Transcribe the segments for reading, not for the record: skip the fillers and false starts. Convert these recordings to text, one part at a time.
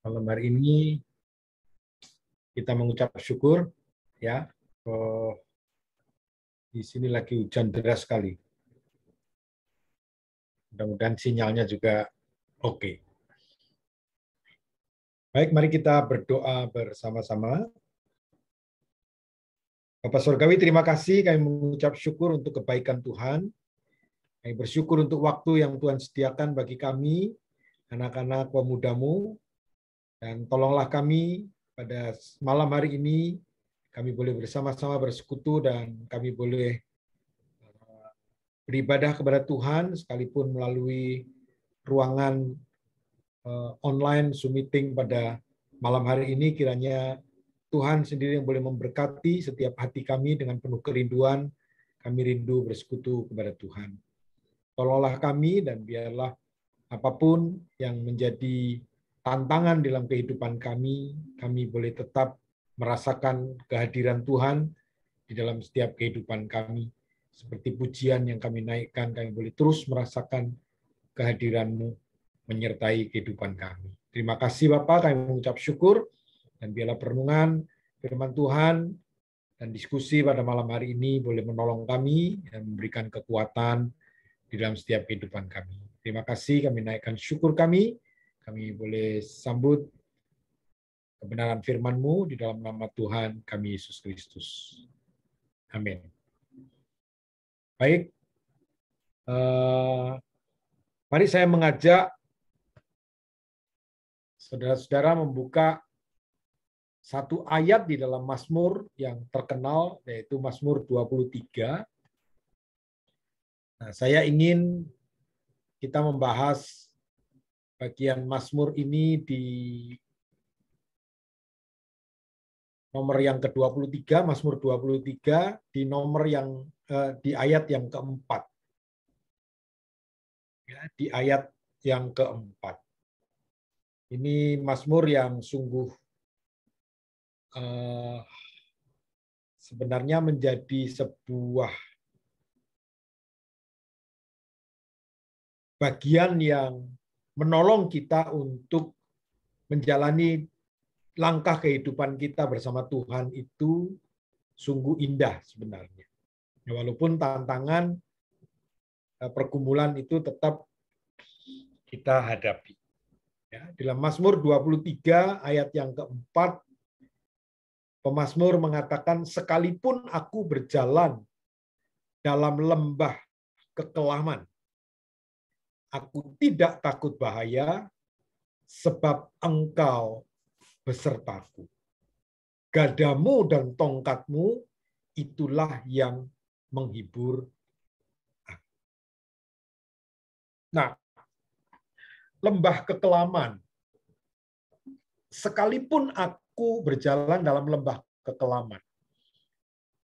Malam hari ini kita mengucap syukur ya. Di sini lagi hujan deras sekali. Mudah-mudahan sinyalnya juga oke. Baik, mari kita berdoa bersama-sama. Bapak Surgawi, terima kasih kami mengucap syukur untuk kebaikan Tuhan. Kami bersyukur untuk waktu yang Tuhan sediakan bagi kami, anak-anak pemuda-Mu, dan tolonglah kami pada malam hari ini, kami boleh bersama-sama bersekutu dan kami boleh beribadah kepada Tuhan sekalipun melalui ruangan online Zoom meeting pada malam hari ini. Kiranya Tuhan sendiri yang boleh memberkati setiap hati kami dengan penuh kerinduan. Kami rindu bersekutu kepada Tuhan. Tolonglah kami dan biarlah apapun yang menjadi tantangan dalam kehidupan kami boleh tetap merasakan kehadiran Tuhan di dalam setiap kehidupan kami. Seperti pujian yang kami naikkan, kami boleh terus merasakan kehadiran-Mu menyertai kehidupan kami. Terima kasih Bapak, kami mengucap syukur, dan biarlah perenungan firman Tuhan dan diskusi pada malam hari ini boleh menolong kami dan memberikan kekuatan di dalam setiap kehidupan kami. Terima kasih, kami naikkan syukur kami boleh sambut kebenaran firman-Mu di dalam nama Tuhan kami Yesus Kristus. Amin. Baik, mari saya mengajak saudara-saudara membuka satu ayat di dalam Mazmur yang terkenal, yaitu Mazmur 23. Nah, saya ingin kita membahas bagian Mazmur ini di nomor yang ke-23, Mazmur 23, di nomor yang di ayat yang keempat. Ya, di ayat yang keempat. Ini Mazmur yang sungguh sebenarnya menjadi sebuah bagian yang menolong kita untuk menjalani langkah kehidupan kita bersama Tuhan itu sungguh indah sebenarnya. Walaupun tantangan pergumulan itu tetap kita hadapi. Ya, dalam Mazmur 23 ayat yang keempat, pemazmur mengatakan, sekalipun aku berjalan dalam lembah kekelaman, aku tidak takut bahaya, sebab Engkau besertaku. Gadamu dan tongkatmu itulah yang menghibur aku. Nah, lembah kekelaman. Sekalipun aku berjalan dalam lembah kekelaman.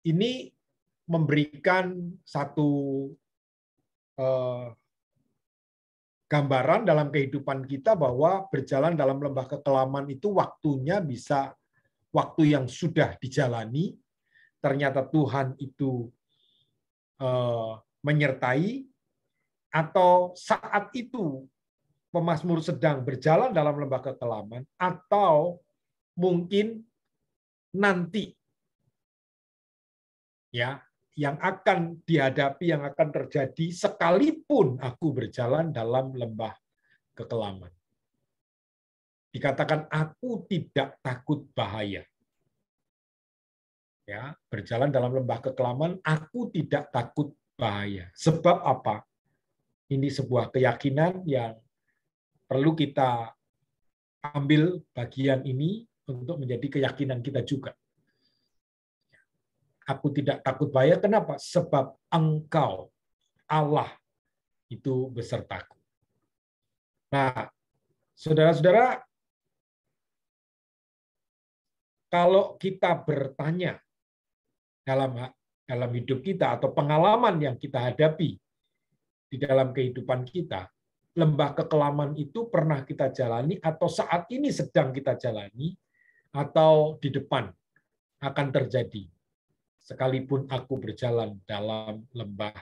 Ini memberikan satu gambaran dalam kehidupan kita bahwa berjalan dalam lembah kekelaman itu waktunya bisa waktu yang sudah dijalani, ternyata Tuhan itu menyertai, atau saat itu pemazmur sedang berjalan dalam lembah kekelaman, atau mungkin nanti ya yang akan dihadapi, yang akan terjadi sekalipun aku berjalan dalam lembah kekelaman. Dikatakan aku tidak takut bahaya. Ya, berjalan dalam lembah kekelaman, aku tidak takut bahaya. Sebab apa? Ini sebuah keyakinan yang perlu kita ambil bagian ini untuk menjadi keyakinan kita juga. Aku tidak takut bahaya, kenapa? Sebab Engkau, Allah, itu besertaku. Nah, saudara-saudara, kalau kita bertanya dalam hidup kita atau pengalaman yang kita hadapi di dalam kehidupan kita, lembah kekelaman itu pernah kita jalani atau saat ini sedang kita jalani atau di depan akan terjadi sekalipun aku berjalan dalam lembah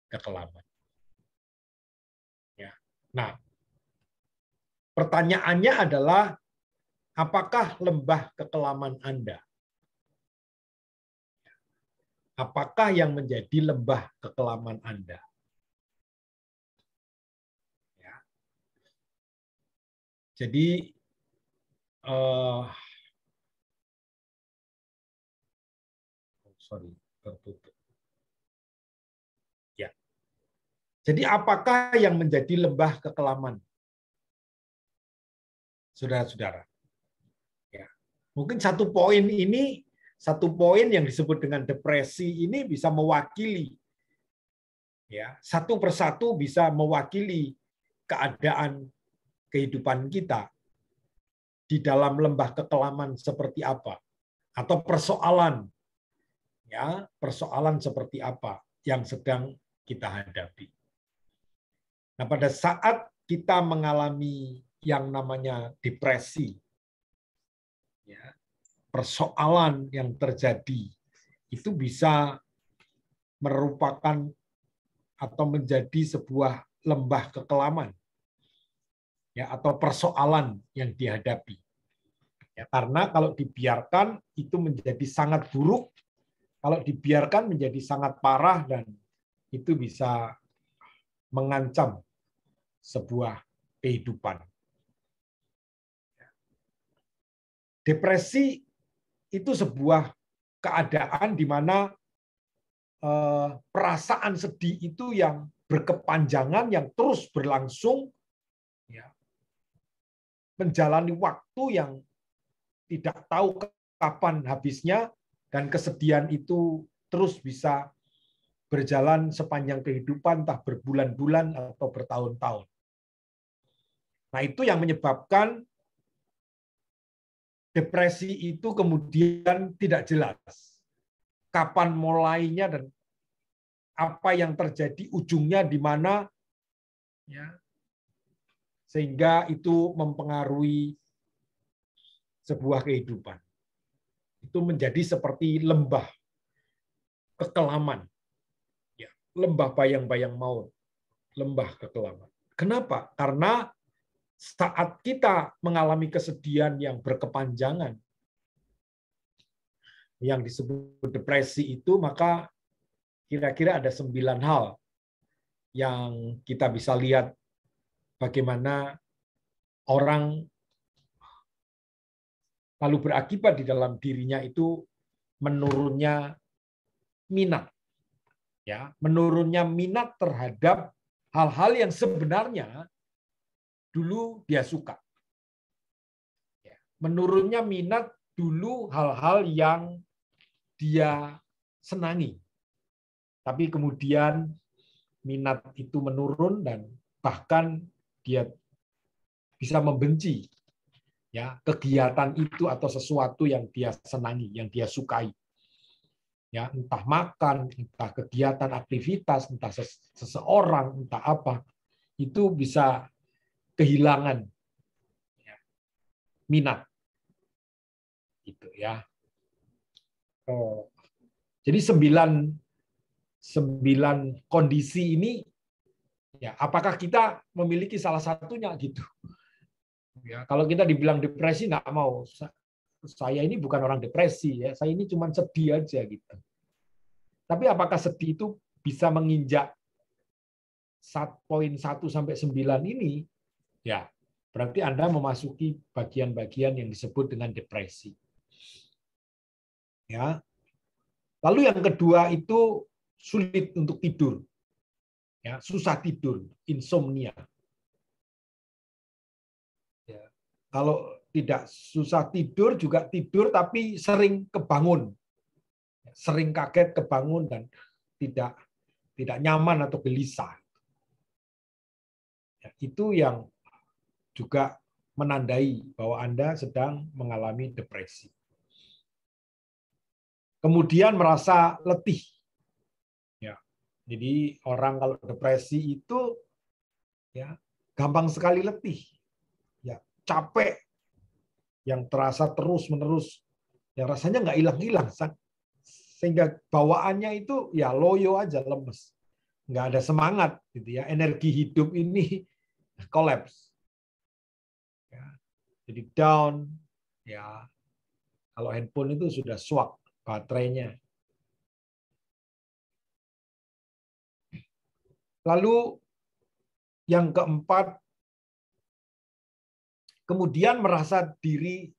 kekelaman. Ya. Nah, pertanyaannya adalah Apakah lembah kekelaman Anda? Apakah yang menjadi lembah kekelaman Anda? Ya. Jadi sorry, tertutup. Ya. Jadi apakah yang menjadi lembah kekelaman, saudara-saudara? Ya. Mungkin satu poin yang disebut dengan depresi ini bisa mewakili, ya, satu persatu bisa mewakili keadaan kehidupan kita di dalam lembah kekelaman seperti apa, atau persoalan, ya, persoalan seperti apa yang sedang kita hadapi. Nah, pada saat kita mengalami yang namanya depresi, ya, persoalan yang terjadi itu bisa merupakan atau menjadi sebuah lembah kekelaman, ya, atau persoalan yang dihadapi. Ya, karena kalau dibiarkan itu menjadi sangat buruk, kalau dibiarkan menjadi sangat parah, dan itu bisa mengancam sebuah kehidupan. Depresi itu sebuah keadaan di mana perasaan sedih itu yang berkepanjangan, yang terus berlangsung, ya, menjalani waktu yang tidak tahu kapan habisnya, dan kesedihan itu terus bisa berjalan sepanjang kehidupan, entah berbulan-bulan atau bertahun-tahun. Nah, itu yang menyebabkan depresi itu kemudian tidak jelas kapan mulainya dan apa yang terjadi, ujungnya di mana, ya, sehingga itu mempengaruhi sebuah kehidupan. Itu menjadi seperti lembah kekelaman, ya, lembah bayang-bayang maut, lembah kekelaman. Kenapa? Karena saat kita mengalami kesedihan yang berkepanjangan, yang disebut depresi itu, maka kira-kira ada 9 hal yang kita bisa lihat bagaimana orang lalu berakibat di dalam dirinya itu menurunnya minat, ya, menurunnya minat terhadap hal-hal yang sebenarnya dulu dia suka. Menurunnya minat dulu hal-hal yang dia senangi. Tapi kemudian minat itu menurun dan bahkan dia bisa membenci, ya, kegiatan itu atau sesuatu yang dia senangi, yang dia sukai. Ya, entah makan, entah kegiatan aktivitas, entah seseorang, entah apa, itu bisa kehilangan, ya, minat. Gitu, ya. Jadi 9 kondisi ini, ya, apakah kita memiliki salah satunya gitu? Ya, kalau kita dibilang depresi nggak mau. Saya ini bukan orang depresi, ya. Saya ini cuma sedih aja gitu. Tapi apakah sedih itu bisa menginjak poin 1 sampai 9 ini? Ya, berarti Anda memasuki bagian-bagian yang disebut dengan depresi. Ya. Lalu yang kedua itu sulit untuk tidur. Ya, susah tidur, insomnia. Ya. Kalau tidak susah tidur, juga tidur tapi sering kebangun. Sering kaget kebangun dan tidak nyaman atau gelisah. Ya, itu yang juga menandai bahwa Anda sedang mengalami depresi. Kemudian merasa letih. Ya. Jadi orang kalau depresi itu, ya, gampang sekali letih. Ya, capek yang terasa terus-menerus, yang rasanya nggak hilang-hilang, sehingga bawaannya itu ya loyo aja, lemes, nggak ada semangat gitu, ya, energi hidup ini kolaps, ya, jadi down, Ya, kalau handphone itu sudah swak baterainya. Lalu yang keempat, kemudian merasa diri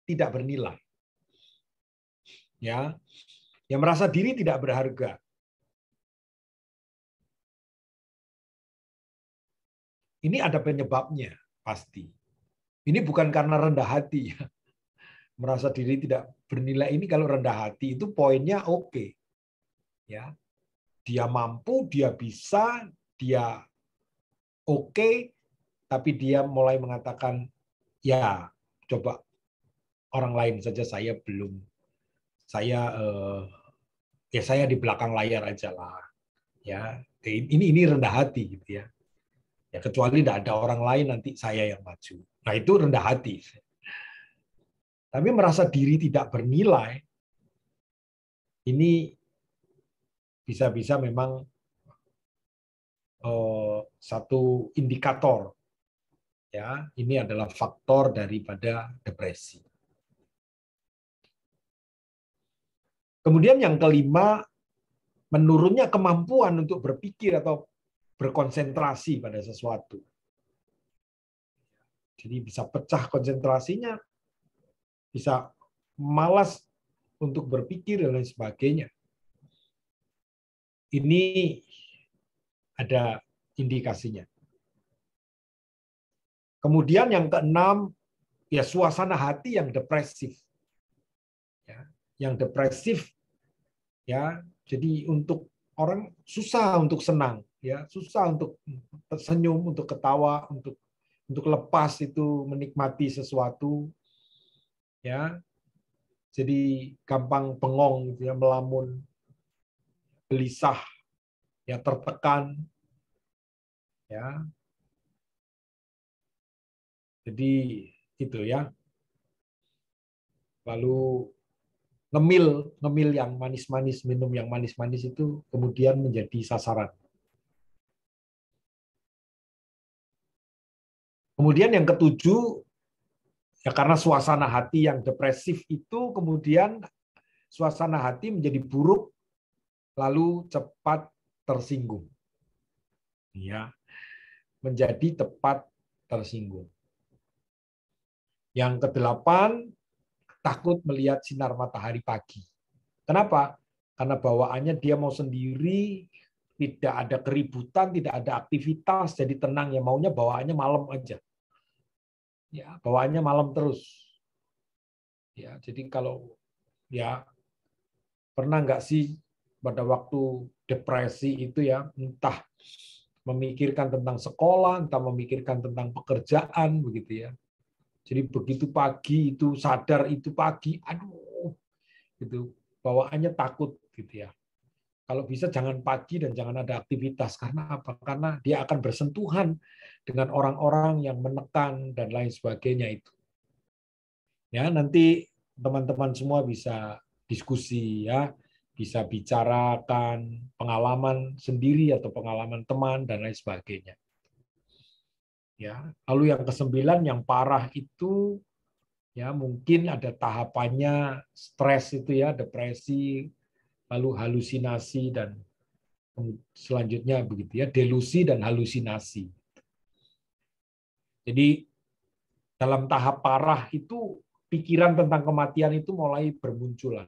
tidak bernilai. Ya, yang merasa diri tidak berharga. Ini ada penyebabnya pasti. Ini bukan karena rendah hati ya. Merasa diri tidak bernilai ini kalau rendah hati itu poinnya oke. Ya. Dia mampu, dia bisa, dia oke, tapi dia mulai mengatakan ya coba orang lain saja saya belum. Saya di belakang layar aja lah. Ya, ini rendah hati gitu ya. Ya kecuali tidak ada orang lain nanti saya yang maju. Nah, itu rendah hati. Tapi merasa diri tidak bernilai ini bisa-bisa memang satu indikator ya, ini adalah faktor daripada depresi. Kemudian yang kelima, menurunnya kemampuan untuk berpikir atau berkonsentrasi pada sesuatu. Jadi bisa pecah konsentrasinya, bisa malas untuk berpikir dan lain sebagainya. Ini ada indikasinya. Kemudian yang keenam, ya suasana hati yang depresif. Ya, yang depresif, ya. Jadi untuk orang susah untuk senang, ya, susah untuk senyum, untuk ketawa, untuk lepas itu menikmati sesuatu, ya. Jadi gampang bengong, gitu ya, melamun, gelisah, ya, tertekan, ya. Jadi itu ya. Lalu ngemil yang manis-manis, minum yang manis-manis itu kemudian menjadi sasaran. Kemudian yang ketujuh, ya karena suasana hati yang depresif itu kemudian suasana hati menjadi buruk lalu cepat tersinggung. Ya, menjadi tepat tersinggung. Yang kedelapan, takut melihat sinar matahari pagi. Kenapa? Karena bawaannya dia mau sendiri, tidak ada keributan, tidak ada aktivitas, jadi tenang, ya maunya bawaannya malam aja. Ya, bawaannya malam terus. Ya, jadi kalau ya pernah nggak sih pada waktu depresi itu ya, entah memikirkan tentang sekolah, entah memikirkan tentang pekerjaan begitu ya. Jadi begitu pagi itu sadar itu pagi, aduh, gitu bawaannya takut gitu ya. Kalau bisa jangan pagi dan jangan ada aktivitas, karena apa? Karena dia akan bersentuhan dengan orang-orang yang menekan dan lain sebagainya itu. Ya, nanti teman-teman semua bisa diskusi ya, bisa bicarakan pengalaman sendiri atau pengalaman teman dan lain sebagainya. Ya, lalu yang kesembilan yang parah itu ya mungkin ada tahapannya stres itu ya, depresi, lalu halusinasi dan selanjutnya begitu ya, delusi dan halusinasi. Jadi dalam tahap parah itu pikiran tentang kematian itu mulai bermunculan.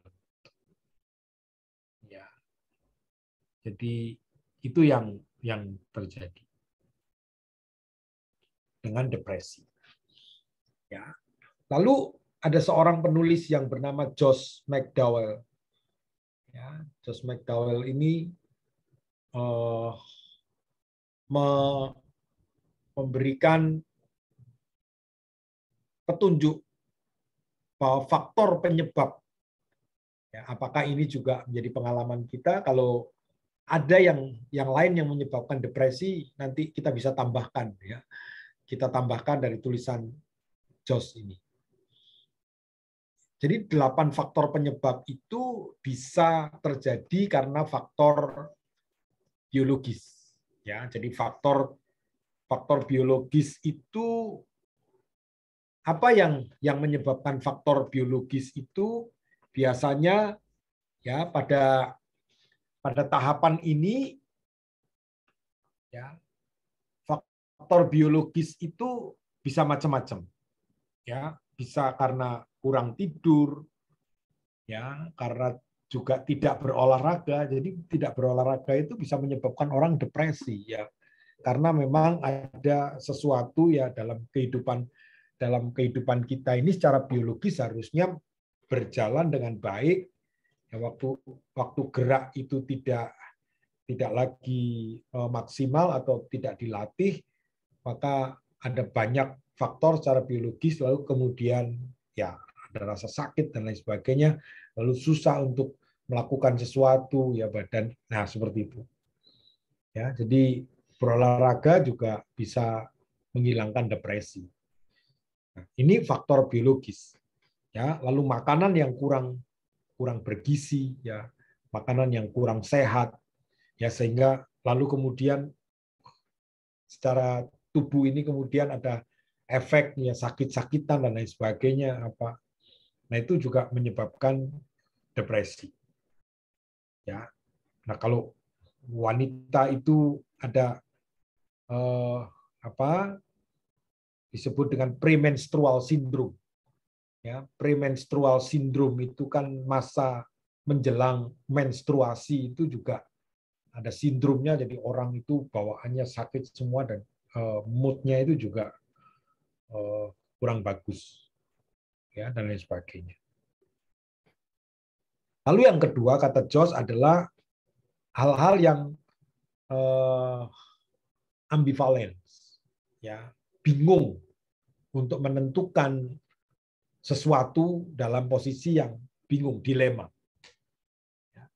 Ya. Jadi itu yang terjadi dengan depresi. Ya. Lalu ada seorang penulis yang bernama Josh McDowell. Ya, Josh McDowell ini memberikan petunjuk bahwa faktor penyebab, ya, apakah ini juga menjadi pengalaman kita, kalau ada yang lain yang menyebabkan depresi, nanti kita bisa tambahkan ya. Kita tambahkan dari tulisan Josh ini. Jadi 8 faktor penyebab itu bisa terjadi karena faktor biologis. Ya, jadi faktor biologis itu apa yang menyebabkan faktor biologis itu biasanya ya pada tahapan ini ya faktor biologis itu bisa macam-macam. Ya, bisa karena kurang tidur, ya, karena juga tidak berolahraga. Jadi tidak berolahraga itu bisa menyebabkan orang depresi, ya. Karena memang ada sesuatu ya dalam kehidupan kita ini secara biologis harusnya berjalan dengan baik. Ya, waktu gerak itu tidak lagi maksimal atau tidak dilatih, maka ada banyak faktor secara biologis, lalu kemudian ya ada rasa sakit dan lain sebagainya, lalu susah untuk melakukan sesuatu ya badan. Nah, seperti itu. Ya, jadi berolahraga juga bisa menghilangkan depresi. Nah, ini faktor biologis. Ya, lalu makanan yang kurang bergizi, ya, makanan yang kurang sehat, ya sehingga lalu kemudian secara tubuh ini kemudian ada efeknya sakit-sakitan dan lain sebagainya apa. Nah, itu juga menyebabkan depresi. Ya. Nah, kalau wanita itu ada apa disebut dengan premenstrual syndrome. Ya, premenstrual syndrome itu kan masa menjelang menstruasi itu juga ada sindromnya, jadi orang itu bawaannya sakit semua dan moodnya itu juga kurang bagus, ya dan lain sebagainya. Lalu yang kedua kata Josh adalah hal-hal yang ambivalen, ya bingung untuk menentukan sesuatu dalam posisi yang bingung, dilema.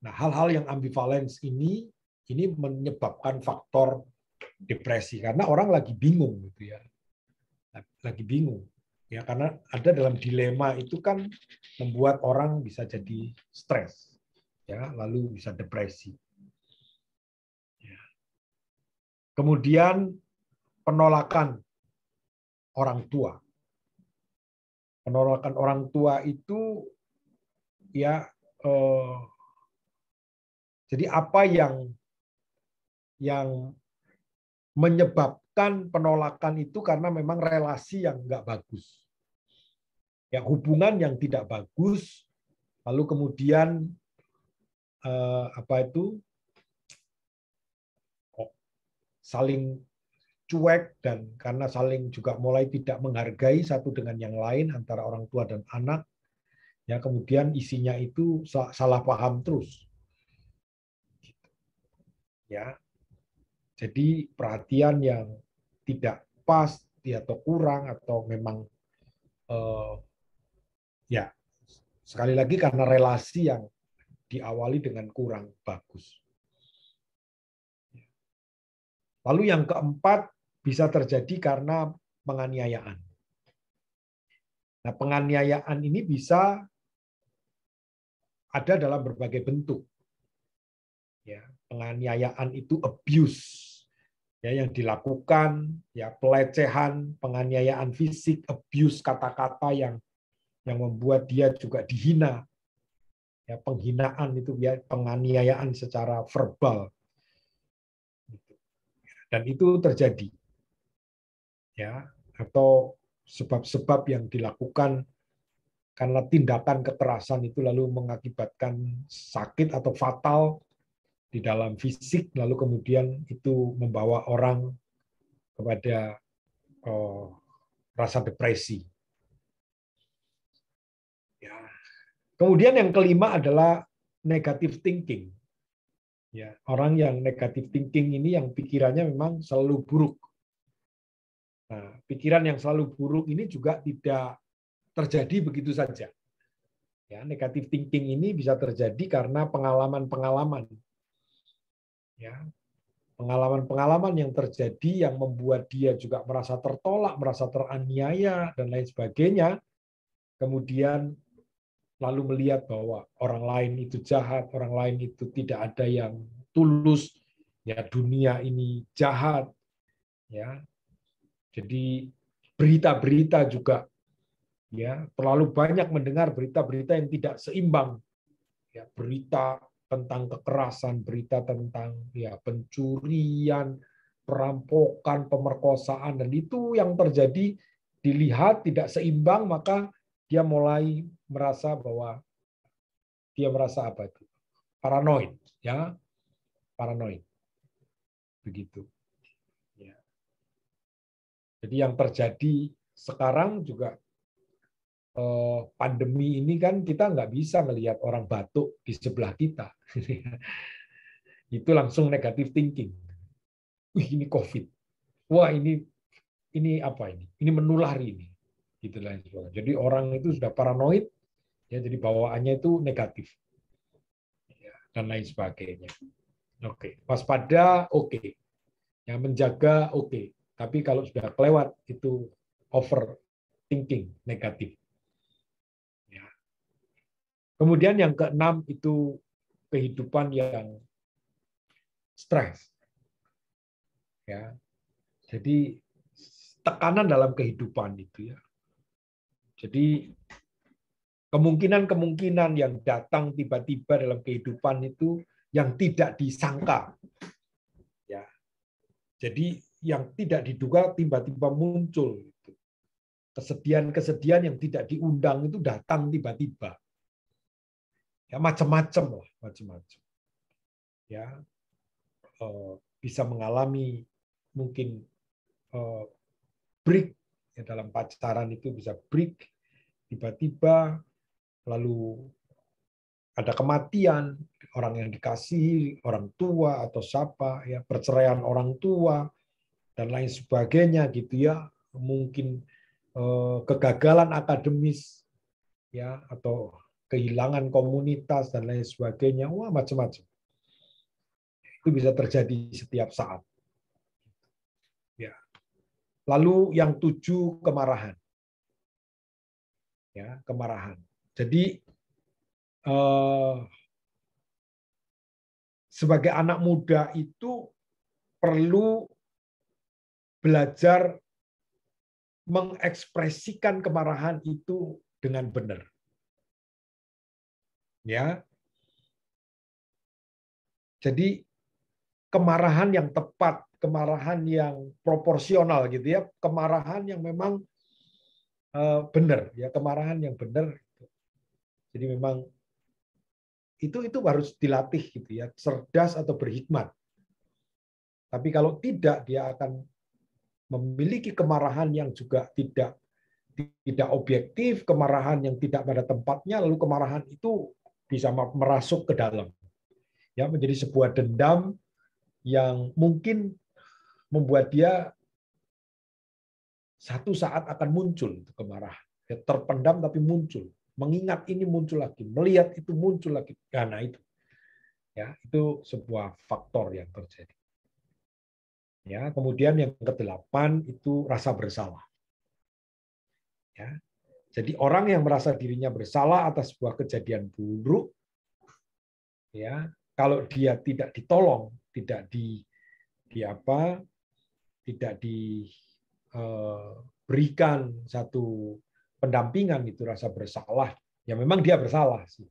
Nah, hal-hal yang ambivalens ini menyebabkan faktor depresi karena orang lagi bingung gitu ya. Lagi bingung. Ya karena ada dalam dilema itu kan membuat orang bisa jadi stres. Ya, lalu bisa depresi. Ya. Kemudian penolakan orang tua. Penolakan orang tua itu ya jadi apa yang menyebabkan penolakan itu karena memang relasi yang nggak bagus. Ya, hubungan yang tidak bagus, lalu kemudian saling cuek dan karena saling juga mulai tidak menghargai satu dengan yang lain antara orang tua dan anak, ya kemudian isinya itu salah paham terus. Ya, jadi perhatian yang tidak pas atau kurang atau memang ya sekali lagi karena relasi yang diawali dengan kurang bagus. Lalu yang keempat bisa terjadi karena penganiayaan. Nah, penganiayaan ini bisa ada dalam berbagai bentuk. Ya, penganiayaan itu abuse. Ya, yang dilakukan ya pelecehan, penganiayaan fisik, abuse kata-kata yang membuat dia juga dihina. Ya, penghinaan itu ya penganiayaan secara verbal. Dan itu terjadi. Ya, atau sebab-sebab yang dilakukan karena tindakan kekerasan itu lalu mengakibatkan sakit atau fatal di dalam fisik, lalu kemudian itu membawa orang kepada rasa depresi. Ya. Kemudian yang kelima adalah negative thinking. Ya, orang yang negative thinking ini yang pikirannya memang selalu buruk. Nah, pikiran yang selalu buruk ini juga tidak terjadi begitu saja. Ya, negative thinking ini bisa terjadi karena pengalaman-pengalaman. Ya, pengalaman-pengalaman yang terjadi yang membuat dia juga merasa tertolak, merasa teraniaya dan lain sebagainya. Kemudian lalu melihat bahwa orang lain itu jahat, orang lain itu tidak ada yang tulus, ya dunia ini jahat, ya. Jadi berita-berita juga Ya, terlalu banyak mendengar berita-berita yang tidak seimbang. Ya, berita tentang kekerasan, berita tentang ya pencurian, perampokan, pemerkosaan, dan itu yang terjadi dilihat tidak seimbang, maka dia mulai merasa bahwa dia merasa apa itu? Paranoid, ya, paranoid. Begitu. Ya. Jadi yang terjadi sekarang juga pandemi ini kan kita nggak bisa melihat orang batuk di sebelah kita. Itu langsung negatif thinking. Wih, ini COVID. Wah, ini apa ini? Ini menular ini. Gitu lah. Jadi orang itu sudah paranoid, ya, jadi bawaannya itu negatif. Ya, dan lain sebagainya. Oke, waspada, oke. Ya, menjaga, oke. Tapi kalau sudah kelewat, itu overthinking, negatif. Ya. Kemudian yang keenam itu kehidupan yang stres. Ya, jadi tekanan dalam kehidupan itu ya. Jadi kemungkinan-kemungkinan yang datang tiba-tiba dalam kehidupan itu yang tidak disangka. Ya. Jadi yang tidak diduga tiba-tiba muncul. Kesedihan-kesedihan yang tidak diundang itu datang tiba-tiba. Ya, macam-macam lah, macam-macam. Ya, bisa mengalami mungkin break, ya, dalam pacaran itu bisa break tiba-tiba, lalu ada kematian orang yang dikasihi, orang tua atau siapa, ya, perceraian orang tua dan lain sebagainya gitu ya, mungkin kegagalan akademis, ya, atau kehilangan komunitas dan lain sebagainya, wah, macam-macam. Itu bisa terjadi setiap saat. Ya. Lalu yang 7, kemarahan. Ya, kemarahan. Jadi sebagai anak muda itu perlu belajar mengekspresikan kemarahan itu dengan benar. Ya. Jadi kemarahan yang tepat, kemarahan yang proporsional gitu ya, kemarahan yang memang benar, ya, kemarahan yang benar. Jadi memang itu harus dilatih gitu ya, cerdas atau berhikmat. Tapi kalau tidak, dia akan memiliki kemarahan yang juga tidak objektif, kemarahan yang tidak pada tempatnya, lalu kemarahan itu bisa merasuk ke dalam, ya, menjadi sebuah dendam yang mungkin membuat dia satu saat akan muncul kemarahan, ya, terpendam tapi muncul, mengingat ini muncul lagi, melihat itu muncul lagi, karena itu, ya, itu sebuah faktor yang terjadi. Ya, kemudian yang ke-8 itu rasa bersalah. Ya, jadi orang yang merasa dirinya bersalah atas sebuah kejadian buruk, ya, kalau dia tidak ditolong, tidak tidak diberikan satu pendampingan, itu rasa bersalah, ya memang dia bersalah sih.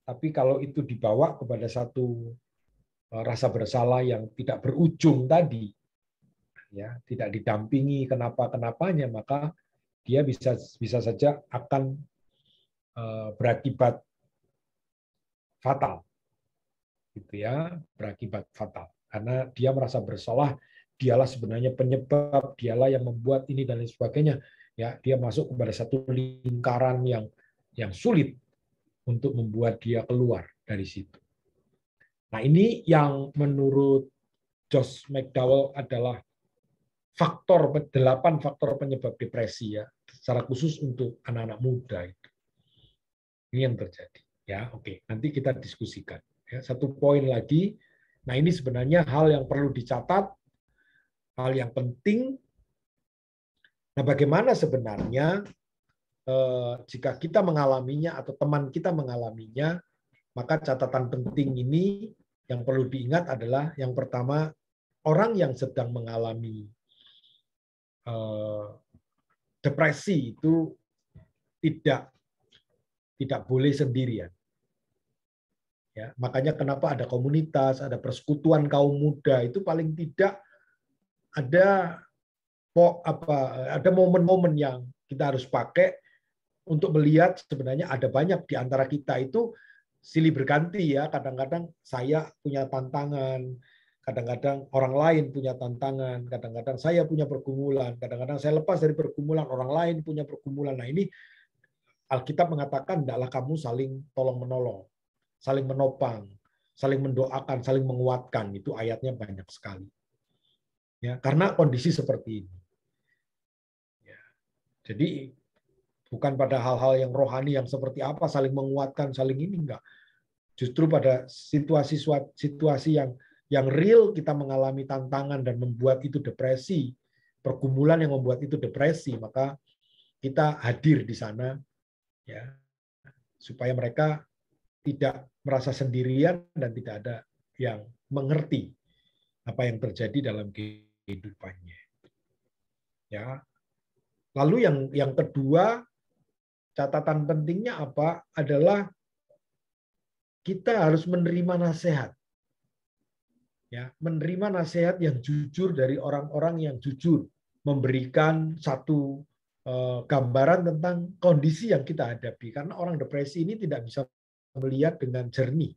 Tapi kalau itu dibawa kepada satu rasa bersalah yang tidak berujung tadi, ya, tidak didampingi kenapa-kenapanya, maka dia bisa saja akan berakibat fatal, gitu ya, berakibat fatal, karena dia merasa bersalah, dialah sebenarnya penyebab, dialah yang membuat ini dan lain sebagainya, ya, dia masuk kepada satu lingkaran yang sulit untuk membuat dia keluar dari situ. Nah, ini yang menurut Josh McDowell adalah 8 faktor penyebab depresi, ya, secara khusus untuk anak-anak muda itu. Ini yang terjadi. Ya, oke. Nanti kita diskusikan. Ya, satu poin lagi. Nah, ini sebenarnya hal yang perlu dicatat, hal yang penting. Nah, bagaimana sebenarnya jika kita mengalaminya atau teman kita mengalaminya, maka catatan penting ini yang perlu diingat adalah yang pertama, orang yang sedang mengalami depresi itu tidak boleh sendirian. Ya, makanya kenapa ada komunitas, ada persekutuan kaum muda, itu paling tidak ada ada momen-momen yang kita harus pakai untuk melihat sebenarnya ada banyak di antara kita itu silih berganti ya. Kadang-kadang saya punya tantangan, kadang-kadang orang lain punya tantangan, kadang-kadang saya punya pergumulan, kadang-kadang saya lepas dari pergumulan, orang lain punya pergumulan. Nah ini Alkitab mengatakan hendaklah kamu saling tolong-menolong, saling menopang, saling mendoakan, saling menguatkan. Itu ayatnya banyak sekali. Ya, karena kondisi seperti ini. Ya, jadi bukan pada hal-hal yang rohani yang seperti apa saling menguatkan, saling ini enggak. Justru pada situasi yang real kita mengalami tantangan dan membuat itu depresi, pergumulan yang membuat itu depresi, maka kita hadir di sana ya supaya mereka tidak merasa sendirian dan tidak ada yang mengerti apa yang terjadi dalam kehidupannya. Ya. Lalu yang kedua, catatan pentingnya apa? Adalah kita harus menerima nasihat. Ya, menerima nasihat yang jujur dari orang-orang yang jujur, memberikan satu gambaran tentang kondisi yang kita hadapi. Karena orang depresi ini tidak bisa melihat dengan jernih.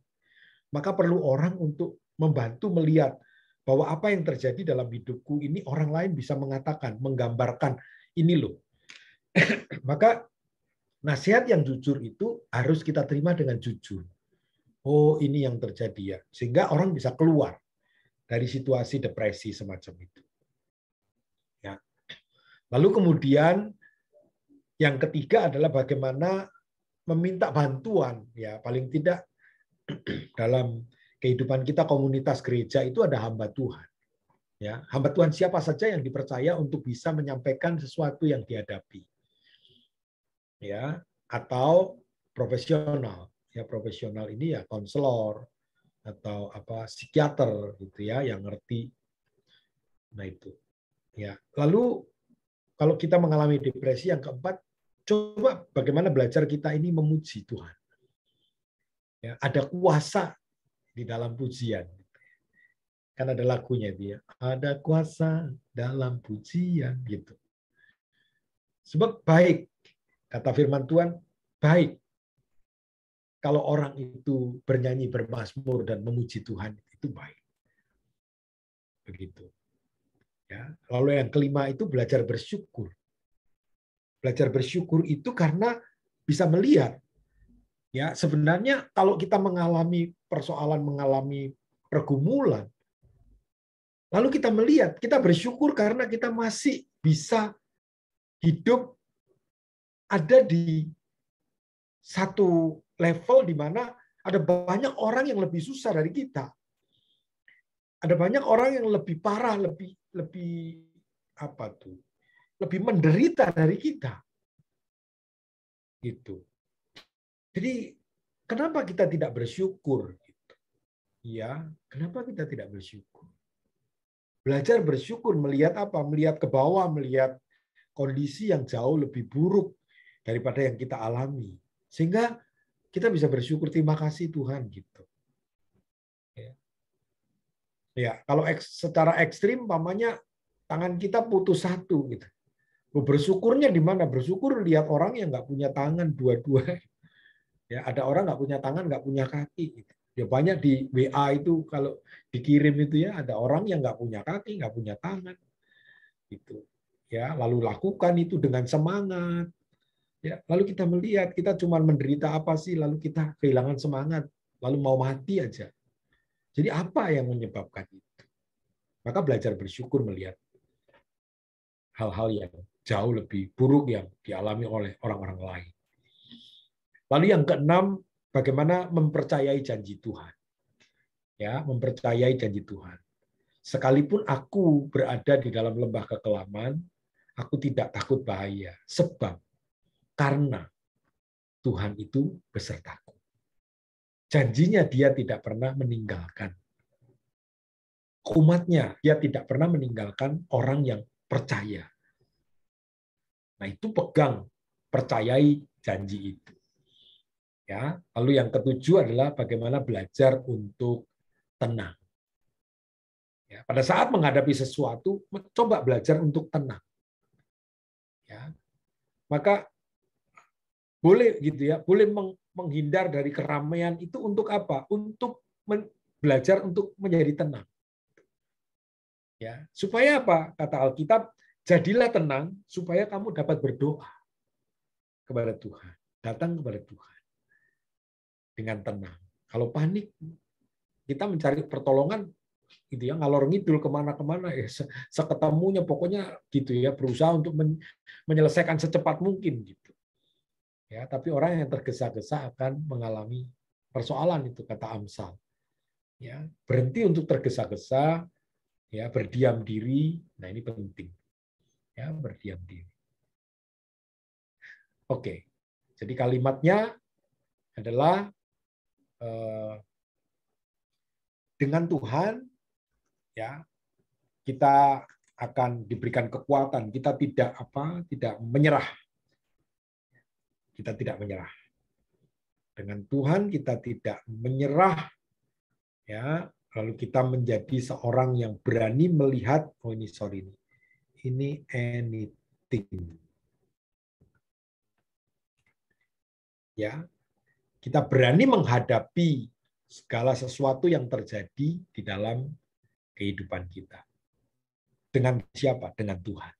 Maka perlu orang untuk membantu melihat bahwa apa yang terjadi dalam hidupku ini orang lain bisa mengatakan, menggambarkan, ini loh. Maka nasihat yang jujur itu harus kita terima dengan jujur. Oh, ini yang terjadi ya. Sehingga orang bisa keluar dari situasi depresi semacam itu. Ya. Lalu kemudian yang ketiga adalah bagaimana meminta bantuan. Ya, paling tidak dalam kehidupan kita komunitas gereja itu ada hamba Tuhan. Ya, hamba Tuhan siapa saja yang dipercaya untuk bisa menyampaikan sesuatu yang dihadapi. Ya, atau profesional. Ya, profesional ini ya konselor atau psikiater gitu ya yang ngerti. Nah itu. Ya. Lalu kalau kita mengalami depresi yang keempat, coba bagaimana belajar kita ini memuji Tuhan. Ya, ada kuasa di dalam pujian. Kan ada lagunya dia, ada kuasa dalam pujian gitu. Sebab baik, kata firman Tuhan, baik kalau orang itu bernyanyi, bermazmur dan memuji Tuhan, itu baik. Begitu. Ya. Lalu yang kelima itu belajar bersyukur. Belajar bersyukur itu karena bisa melihat. Ya, sebenarnya kalau kita mengalami persoalan, mengalami pergumulan, lalu kita melihat, kita bersyukur karena kita masih bisa hidup ada di satu level di mana ada banyak orang yang lebih susah dari kita. Ada banyak orang yang lebih parah, lebih lebih menderita dari kita. Gitu. Jadi kenapa kita tidak bersyukur? Ya, kenapa kita tidak bersyukur? Belajar bersyukur melihat apa? Melihat ke bawah, melihat kondisi yang jauh lebih buruk daripada yang kita alami. Sehingga kita bisa bersyukur, terima kasih Tuhan gitu. Ya, kalau secara ekstrim, pamannya tangan kita putus satu gitu. Bersyukurnya di mana? Bersyukur lihat orang yang nggak punya tangan dua-dua. Ya, ada orang nggak punya tangan, nggak punya kaki. Gitu. Ya banyak di WA itu kalau dikirim itu ya ada orang yang nggak punya kaki, nggak punya tangan. Gitu. Ya, lalu lakukan itu dengan semangat. Ya, lalu kita melihat kita cuma menderita apa sih, lalu kita kehilangan semangat, lalu mau mati aja. Jadi apa yang menyebabkan itu? Maka belajar bersyukur melihat hal-hal yang jauh lebih buruk yang dialami oleh orang-orang lain. Lalu yang keenam, bagaimana mempercayai janji Tuhan. Ya, mempercayai janji Tuhan. Sekalipun aku berada di dalam lembah kekelaman, aku tidak takut bahaya, sebab karena Tuhan itu besertaku. Janjinya dia tidak pernah meninggalkan umatnya, dia tidak pernah meninggalkan orang yang percaya. Nah itu pegang, percayai janji itu. Ya, lalu yang ketujuh adalah bagaimana belajar untuk tenang. Ya, pada saat menghadapi sesuatu, coba belajar untuk tenang. Ya, maka boleh gitu ya, boleh menghindar dari keramaian itu untuk apa? Untuk belajar untuk menjadi tenang. Ya, supaya apa? Kata Alkitab, jadilah tenang supaya kamu dapat berdoa kepada Tuhan, datang kepada Tuhan dengan tenang. Kalau panik, kita mencari pertolongan gitu ya, ngalor ngidul kemana-kemana ya, seketemunya pokoknya gitu ya, berusaha untuk menyelesaikan secepat mungkin gitu. Ya, tapi orang yang tergesa-gesa akan mengalami persoalan itu, kata Amsal. Ya, berhenti untuk tergesa-gesa, ya, berdiam diri. Nah, ini penting. Ya, berdiam diri. Oke. Jadi kalimatnya adalah dengan Tuhan, ya, kita akan diberikan kekuatan. Kita tidak menyerah. Kita tidak menyerah. Dengan Tuhan kita tidak menyerah, ya. Lalu kita menjadi seorang yang berani melihat, ini anything. Ya, kita berani menghadapi segala sesuatu yang terjadi di dalam kehidupan kita. Dengan siapa? Dengan Tuhan.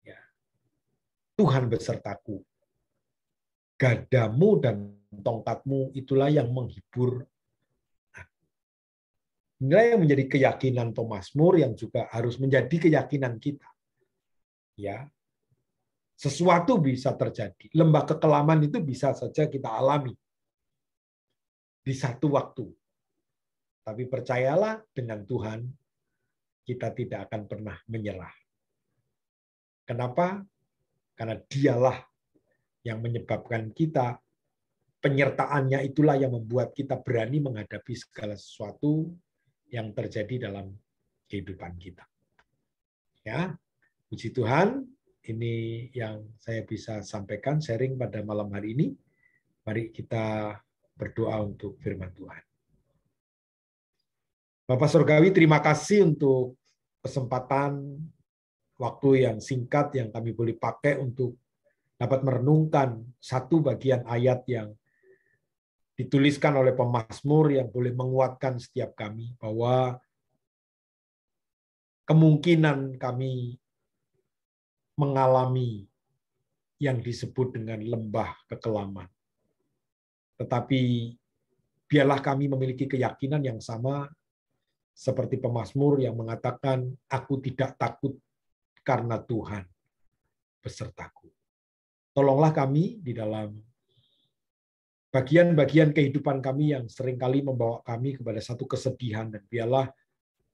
Ya. Tuhan besertaku. Gadamu dan tongkatmu itulah yang menghibur. Inilah yang menjadi keyakinan pemazmur yang juga harus menjadi keyakinan kita. Ya, sesuatu bisa terjadi. Lembah kekelaman itu bisa saja kita alami di satu waktu. Tapi percayalah, dengan Tuhan kita tidak akan pernah menyerah. Kenapa? Karena Dialah yang menyebabkan kita, penyertaannya itulah yang membuat kita berani menghadapi segala sesuatu yang terjadi dalam kehidupan kita. Ya, puji Tuhan, ini yang saya bisa sampaikan, sharing pada malam hari ini. Mari kita berdoa untuk firman Tuhan. Bapak Surgawi, terima kasih untuk kesempatan waktu yang singkat yang kami boleh pakai untuk dapat merenungkan satu bagian ayat yang dituliskan oleh pemazmur yang boleh menguatkan setiap kami bahwa kemungkinan kami mengalami yang disebut dengan lembah kekelaman. Tetapi biarlah kami memiliki keyakinan yang sama seperti pemazmur yang mengatakan, aku tidak takut karena Tuhan besertaku. Tolonglah kami di dalam bagian-bagian kehidupan kami yang seringkali membawa kami kepada satu kesedihan, dan biarlah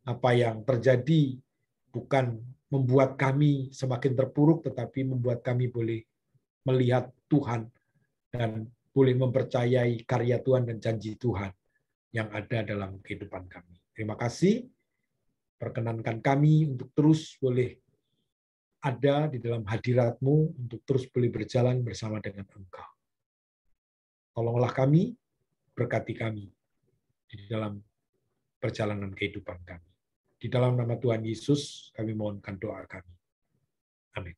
apa yang terjadi bukan membuat kami semakin terpuruk, tetapi membuat kami boleh melihat Tuhan dan boleh mempercayai karya Tuhan dan janji Tuhan yang ada dalam kehidupan kami. Terima kasih. Perkenankan kami untuk terus boleh ada di dalam hadirat-Mu, untuk terus boleh berjalan bersama dengan Engkau. Tolonglah kami, berkati kami di dalam perjalanan kehidupan kami. Di dalam nama Tuhan Yesus, kami mohonkan doa kami. Amin.